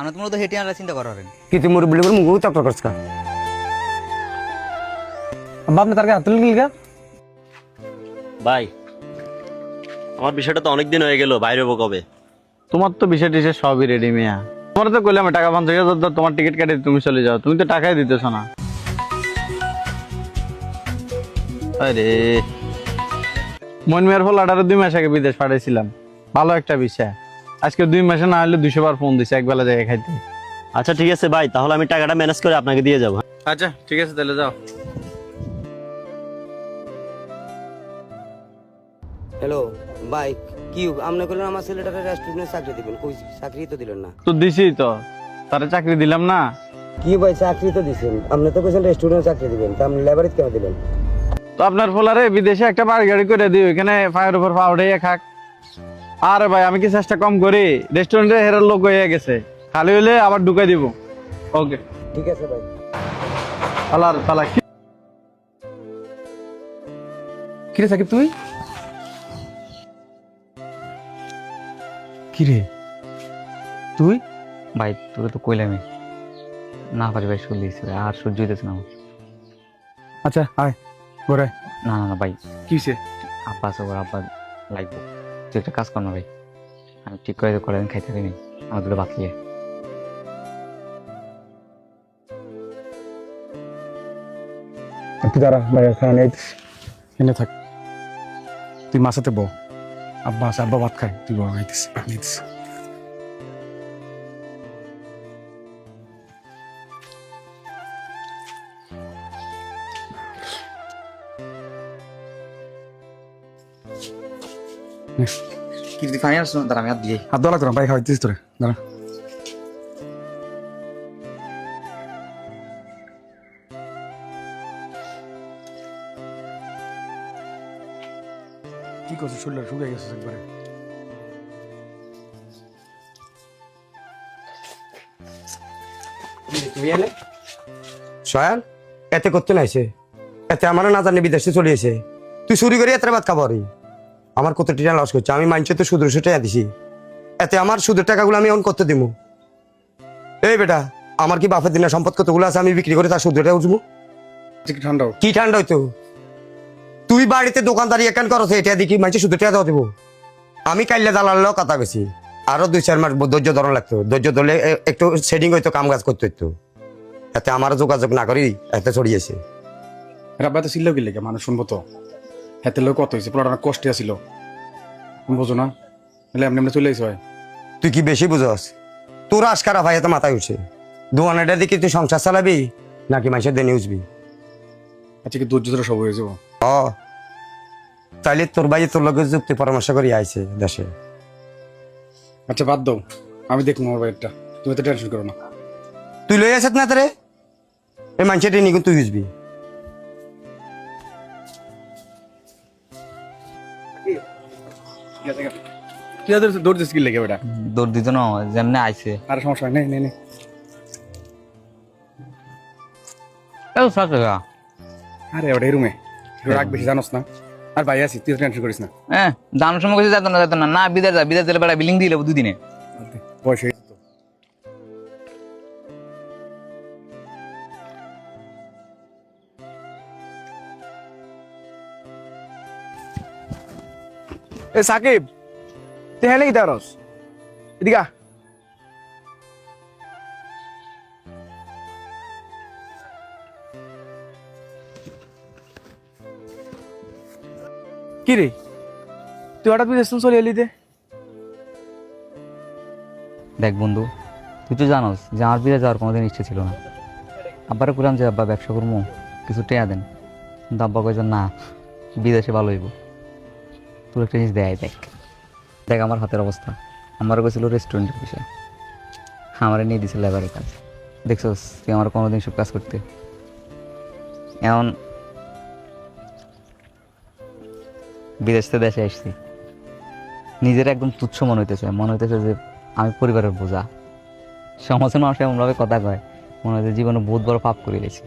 আমি তোমরা তো হেঁটে আনলে চিন্তা করেন কি তুই মুরব্বি বলে মুখ চক্র করছ কা বাপ না তার হাত তুলে গেল ভাই আমার বিষয়টা তো অনেক দিন হয়ে গেল, বাইরে হবো কবে? তোমার তো বিষয় টিষয় সবই রেডি মিয়া। তোমার তো কইলাম টাকা 50,000 দাও, তোমার টিকিট কেটে তুমি চলে যাও, তুমি তো টাকাই দিতেছ না। আরে মন মেয়ের ফল 2 মাস আগে বিদেশ পাঠাইছিলাম, ভালো একটা বিষয়। আজকে 2 মাসে না হলে 200 বার ফোন দিছে একবেলা জায়গায় খাইতে। আচ্ছা ঠিক আছে ভাই, তাহলে আমি টাকাটা ম্যানেজ করে আপনাকে দিয়ে যাবো। আচ্ছা ঠিক আছে তাহলে যাও। হ্যালো ভাই, কি আপনি কইলেন আমার ছেলেটাকে রেস্টুরেন্টে চাকরি দিবেন, কই চাকরি তো দিলেন না? তো দিছি তো, তারে চাকরি দিলাম না। কি ভাই চাকরি তো দিছেন, আপনি তো কইছেন রেস্টুরেন্টে চাকরি দিবেন, তা আপনি লেবারিত কেন দিলেন? তো আপনার ফোলারে বিদেশে একটা বাড়ি গাড়ি করে দিই, ওইখানে ফায়ার উপর পা উঠাইয়া খাক। আরে ভাই আমি কি চেষ্টা কম করি? রেস্টুরেন্টে হেরার লোক হয়ে গেছে, খালি হইলে আবার ঢুকাই দিব। ওকে ঠিক আছে ভাই। পালার পালা। কি রে সাকিব, তুই কি রে তুই? ভাই তোকে তো কইলামই না পারি ভাই, শুনলি আর সহ্য হইতেছে না আমার। আচ্ছা আয় ঘরে। না না না ভাই, কি হয়েছে? আব্বা আছে, ওর আব্বা লাগবো। তুই একটা কাজ কর না ভাই, আমি ঠিক করে করেন খাইতে পারিনি, আমার দুটো ভাত লিয়ে। তুই দাঁড়া ভাই, খাওয়া নিয়ে এনে থাক। তুই মার সাথে বউ, আব্বা আছে, আব্বা ভাত খায়, তুই বউ খাইতিস নিতিস। কি তুই ফাইনাল শুনুন, তার আমি হাত দিয়ে হাত দোয়া লাগতো না ভাই, খাওয়াইতিস তোরে, দাঁড়া। কি করছিস? শরীরটা শুকিয়ে গেছিস একবারে। সয়াল এতে করতে নাইছে, এতে আমার না জানি বিদেশে চলে এসে তুই চুরি করে এত ভাত খাবো। আমার কত টাকা লস করছে, আমি মাইনছে তো সুদের টাকা দিছি, এতে আমার সুদের টাকাগুলো আমি এখন করতে দিব। এই বেটা, আমার কি বাপের দিনের সম্পদ কতগুলো আছে, আমি বিক্রি করে তার সুদের টাকা উঠবো? ঠান্ডা কি ঠান্ডা হইতো? তুই বাড়িতে দোকানদারি একান করছ, এটা দেখি মাইনছে সুদের টাকা দেওয়া দেবো? আমি কাইলে দালালেও কথা গেছি, আরো 2-4 মাস ধৈর্য ধরন লাগতো, ধৈর্য ধরলে একটু সেটিং হইতো, কাম কাজ করতে হইতো। এতে আমার যোগাযোগ না করি এতে ছড়িয়েছে। রাব্বা তো ছিল কি লেগে মানুষ শুনবো তো, হাতে লোক কত হয়েছে, পুরো কষ্টে আসিল, বোঝো না? এমনি এমনি চলে আইস ভাই। তুই কি বেশি বুঝস? তোর আজকারা ভাই এত মাথায় উঠছে, দোকানেটা দিকে তুই সংসার চালাবি নাকি মাসের দিনে উঠবি? আচ্ছা কি ধৈর্য ধরে সব হয়ে যাবো? তাইলে তোর ভাই তোর লগে যুক্তি পরামর্শ করি আইছে দেশে। আচ্ছা বাদ দাও, আমি দেখবো আমার ভাইয়েরটা, তুমি তো টেনশন করো না। তুই লই আসত না তোরে, এই মানুষের নিগুন তুই বুঝবি। কি দৌড় দিস কি লেগে বেটা? দৌড় দিত না যেমনি আইছে। আর সমস্যা নেই, নেই নেই। আরে ওটা রুমে রাখ, বেশি জানোস না। আর ভাই আছি, তুই টেনশন করিস না। হ্যাঁ জানার সময় কিছু যেত না, যেত না, না বিদেশ যা, বিদেশ দিলে বেড়া বিলিং দিয়ে দেবো 2 দিনে। বয়স হয়ে গেছে তো। এ সাকিব, তুই হ্যাঁ নাকি তারস? এদিকে আ। কি রে তুই হঠাৎ বিদেশ চলে এলি? দেখ বন্ধু, তুই তো জানোস যে আমার বিদেশ যাওয়ার কোনোদিন ইচ্ছে ছিল না। আব্বারে বললাম যে আব্বা ব্যবসা করবো, কিছু টেয়া দেন, কিন্তু আব্বা কয়েছে না, বিদেশে ভালো হইব। তোর একটা জিনিস দেয়, দেখ দেখ আমার হাতের অবস্থা। আমারও গেছিল রেস্টুরেন্টের বিষয়, আমারে নিয়ে দিছিল লেবারের কাজ। দেখছোস তুই আমার কোনোদিন সব কাজ করতে, এমন বিদেশ থেকে দেশে আসছি, নিজের একদম তুচ্ছ মনে হইতেছে যে আমি পরিবারের বোঝা। সমাজের মানুষ এমনভাবে কথা কয়, মনে হয় জীবনে বহুত বড় পাপ করে গেছি।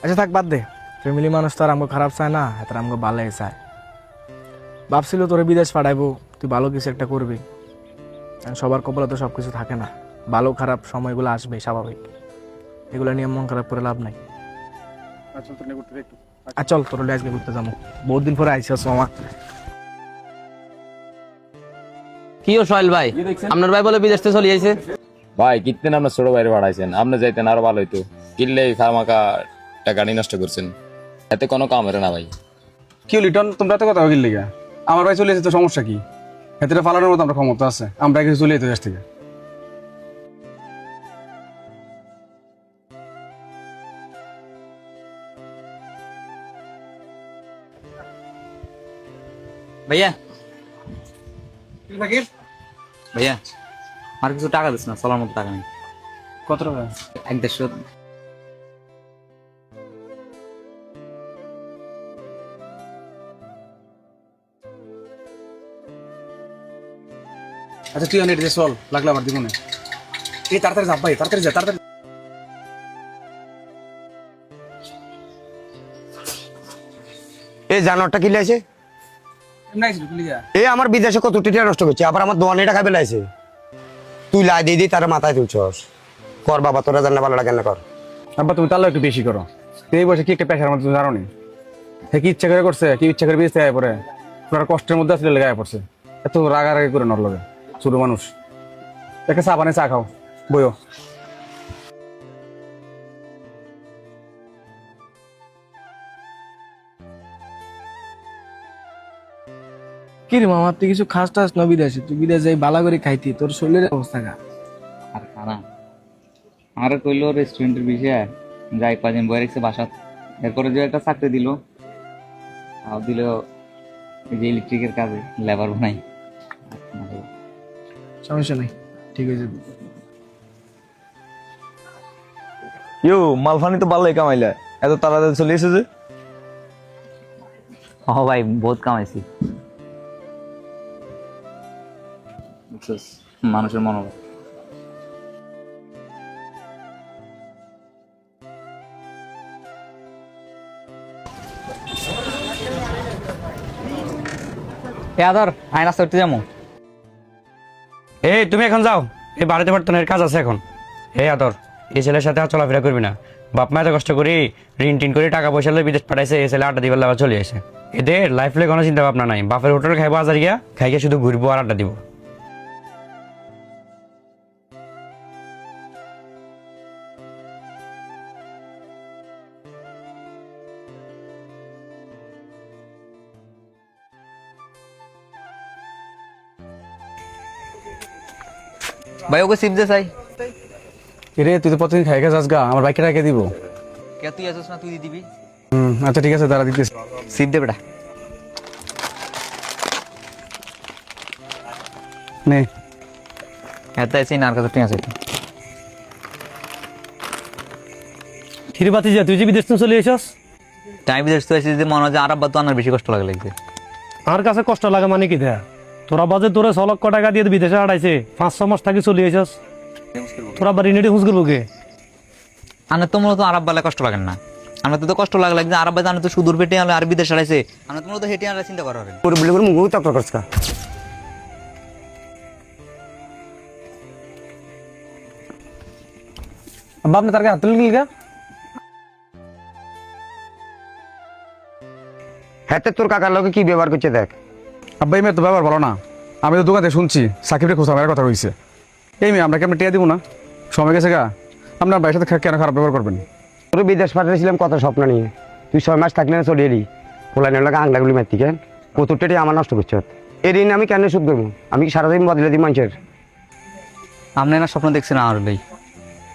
আচ্ছা থাক, বাদ দে। ফ্যামিলি মানুষ তো আর আমাকে খারাপ চায় না, এত আমাকে ভালোই চায়। ভাবছিল তোরে বিদেশ পাঠাইবো, তুই ভালো কিছু একটা করবি, আর সবার কপালে তো সব কিছু থাকে না, ভালো খারাপ সময়গুলো আসবে স্বাভাবিক, এগুলো নিয়ে মন খারাপ করে লাভ নাই। আচ্ছা তোর নিয়ে ঘুরতে দে একটু। আর চল তোর আজকে ঘুরতে যাবো, বহুত দিন পরে আইসি মামা। কি ও সোহেল ভাই, আপনার ভাই বলে বিদেশ থেকে চলে আইছে? ভাই কিতদিন আপনার ছোট বাইরে বাড়াইছেন, আপনি যাইতেন আরো ভালো হইতো। কিনলে খামাকা গাড়ি নষ্ট করছেন, এতে কোনো কাম হবে না ভাই। কি লিটন, তোমরা তো কথা বলির লিগা? আমার ভাই চলে এসে তো সমস্যা কি? এতে ফালানোর মতো আমরা ক্ষমতা আছে, আমরা কিছু চলে যেতে দেশ থেকে। ভাইয়া ভাইয়া আর কিছু টাকা দিস না, চলার মতো টাকা নেই। কত টাকা? 1-1.5। আচ্ছা তুই অনেক চল, লাগলে আমার দিব না। এই তাড়াতাড়ি যা ভাই, তাড়াতাড়ি যা, তাড়াতাড়ি। এই জানোয়ারটা কি লাইছে? এ আমার বিদেশে কত টিটা নষ্ট করছে, আবার আমার দোয়ানে টাকা বেলাইছে। তুই লাই দিয়ে দিই তার মাথায় তুলছস। কর বাবা, তোরা জানলে ভালো লাগে না, কর। আব্বা তুমি তাহলে একটু বেশি করো। এই বয়সে কি একটা পেশার মধ্যে জানো নি? কি ইচ্ছা করে করছে, কি ইচ্ছা করে বিদেশ থেকে আয় পড়ে পুরো কষ্টের মধ্যে আসলে লেগে আয় পড়ছে। এত রাগারাগি করে নর লগে ছোট মানুষ। একটা চা বানিয়ে চা খাও, বইও। কি রে মামা, তুই কিছু খাস টাস না বিদেশে? তুই বিদেশে যাই বালা করে খাইতি, তোর শরীরের অবস্থা খা। আর খানা আর কইলো রেস্টুরেন্টের বিষয়ে যাই 5 দিন বয়ে রেখেছে বাসাত। এরপরে যে একটা চাকরি দিল, তাও দিল এই যে ইলেকট্রিকের কাজে লেবার বানাই। সমস্যা নাই, ঠিক হয়ে যাবে। ইউ মালফানি তো ভালোই কামাইলা, এত তাড়াতাড়ি চলে এসে যে? ও ভাই বহুত কামাইছি, বুঝছস, মানুষের মনোভাব। এ আদর আয় নাস্তা করতে যাবো। এই তুমি এখন যাও, এই বাড়িতে বর্তনের কাজ আছে এখন। হে আদর, এই ছেলের সাথে আর চলাফেরা করবি না। বাপ মা এত কষ্ট করি ঋণ টিন করে টাকা পয়সা লই বিদেশ পাঠাইছে, এই ছেলে আড্ডা দিবার লাগা চলে আসে। এদের লাইফ লে কোনো চিন্তা ভাবনা নাই, বাপের হোটেল খাইবো হাজার গিয়া, খাইকে শুধু ঘুরবো আর আড্ডা দিব। ভাই ওকে সিপ দে চাই। রে তুই তো প্রতিদিন খাই যাস গা, আমার বাইকে রেখে দিব। কে তুই আসছ না, তুই দিয়ে দিবি। আচ্ছা ঠিক আছে, দাঁড়া দিতেছি। সিপ দে বেটা। নে এত আছে না, আর কত ঠিক আছে। থিরবাতি যা, তুই যে বিদেশ থেকে চলে এসেছ? টাইম বিদেশ তো এসে যে মনে হয় যে আর আব্বা তো আনার বেশি কষ্ট লাগে লাগছে। আমার কাছে কষ্ট লাগে মানে কি দেয়া? তোরা বাজে তোরা 6 লক্ষ টাকা দিয়ে বিদেশে আড়াইছে, 5-6 মাস থাকি চলে এসেছ। তোরা বাড়ি নেটে হুঁজ করবো কে? আনার তো মূলত আরব বেলা কষ্ট লাগে না, আমরা তো কষ্ট লাগে যে আরব জানে তো সুদূর পেটে আলো আর বিদেশ আড়াইছে, আমরা তো মূলত হেঁটে আনলে চিন্তা করা হবে। পুরো বলে মুখ তক করছ কা? আব্বা আপনি তার হাত তুলে গা। হ্যাঁ তোর কাকার লোকে কি ব্যবহার করছে দেখ। আব্বা এই মেয়ে তো ব্যবহার ভালো না। আমি তো দোকান থেকে শুনছি সাকিবের খোঁজ আমার কথা কইছে। এই মেয়ে আমরা কি আমরা টিয়া দিব না? সময় গেছে গা, আপনার ভাইয়ের সাথে কেন খারাপ ব্যবহার করবেন? তোর বিদেশ পাঠিয়েছিলাম কত স্বপ্ন নিয়ে, তুই 6 মাস থাকলে না চলে এলি। পোলাইনের লাগে আংলাগুলি মারতি কেন? কতটাই আমার নষ্ট করছ। এই ঋণ আমি কেন শোধ করবো? আমি কি সারাদিন বদলে দিই মানুষের? আপনি না স্বপ্ন দেখছেন আমার ভাই,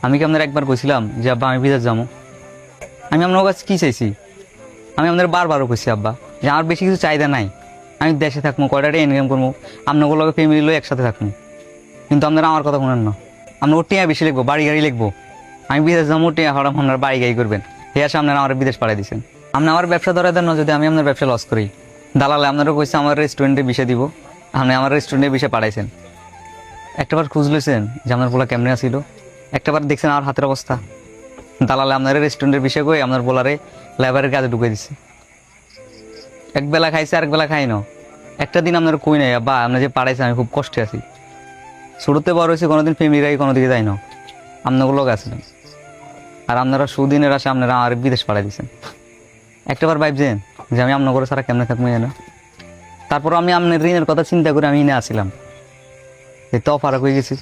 আমি কি আপনার একবার কইছিলাম যে আব্বা আমি বিদেশ যাবো? আমি আপনার কাছে কী চাইছি? আমি আপনার বারবারও কইছি আব্বা যে আমার বেশি কিছু চাহিদা নাই, আমি দেশে থাকবো, কয়টাটা ইনকাম করবো, আপনাগুলোকে ফ্যামিলি লই একসাথে থাকবো। কিন্তু আপনারা আমার কথা শুনেন না, আপনার টিয়া বেশি লিখবো, বাড়ি গাড়ি লিখবো। আমি বিদেশ যাবো, টিয়া হঠাৎ আপনার বাড়ি গাড়ি করবেন, হে আসে আপনারা আমার বিদেশ পাঠিয়ে দিচ্ছেন। আপনি আমার ব্যবসা ধরে দেন না, যদি আমি আপনার ব্যবসা লস করি। দালালে আপনারও কইছে আমার রেস্টুরেন্টে বিষয় দিব, আপনি আমার রেস্টুরেন্টে বিষয় পাঠাইছেন। একটাবার খুঁজ লইছেন যে আপনার পোলা কেমনে আসিল? একটাবার দেখছেন আমার হাতের অবস্থা? দালালে আপনার রেস্টুরেন্টের বিষয় কই আপনার পোলারে লেবারের কাজে ঢুকে দিচ্ছে। একবেলা খাইছে, আরেক বেলা খাই না। একটা দিন আপনার কই নাই বা আপনি যে পাঠাইছেন আমি খুব কষ্টে আছি। শুরুতে বড় হয়েছে কোনোদিন ফ্যামিলিরাই কোনো দিকে যাই না, আপনাগুলো লোক আছিলেন। আর আপনারা সুদিনের আসে আপনারা আমার বিদেশ পাঠাই দিচ্ছেন। একটাবার ভাবছেন যে আমি আপনার করে ছাড়া কেমনে থাকবো না? তারপর আমি আপনার ঋণের কথা চিন্তা করে আমি এনে আসছিলাম, এই তো ফারাক হয়ে গেছি,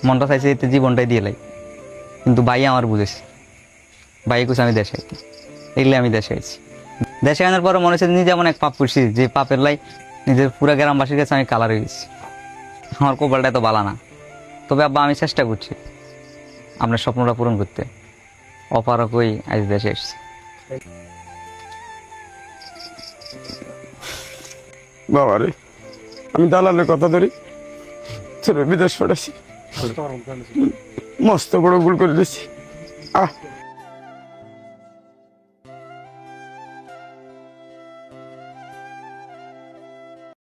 মনটা চাইছে এতে জীবনটাই দিয়ে লাই। কিন্তু ভাই আমার বুঝেছে, ভাই কুছ আমি দেশে আইছি, এগুলো আমি দেশে আইছি। দেশে আনার পরে মনে হচ্ছে নিজে এমন এক পাপ করছি যে পাপের লাই নিজের পুরা গ্রামবাসীর কাছে আমি কালার হয়ে গেছি। আমার কপালটা এত বালা না। তবে আব্বা আমি চেষ্টা করছি আপনার স্বপ্নটা পূরণ করতে। অপারক হই আজ দেশে এসেছি। বাবা রে, আমি দালালের কথা ধরি তোর বিদেশ পাঠাইছি, মস্ত বড় ভুল করে দিয়েছি।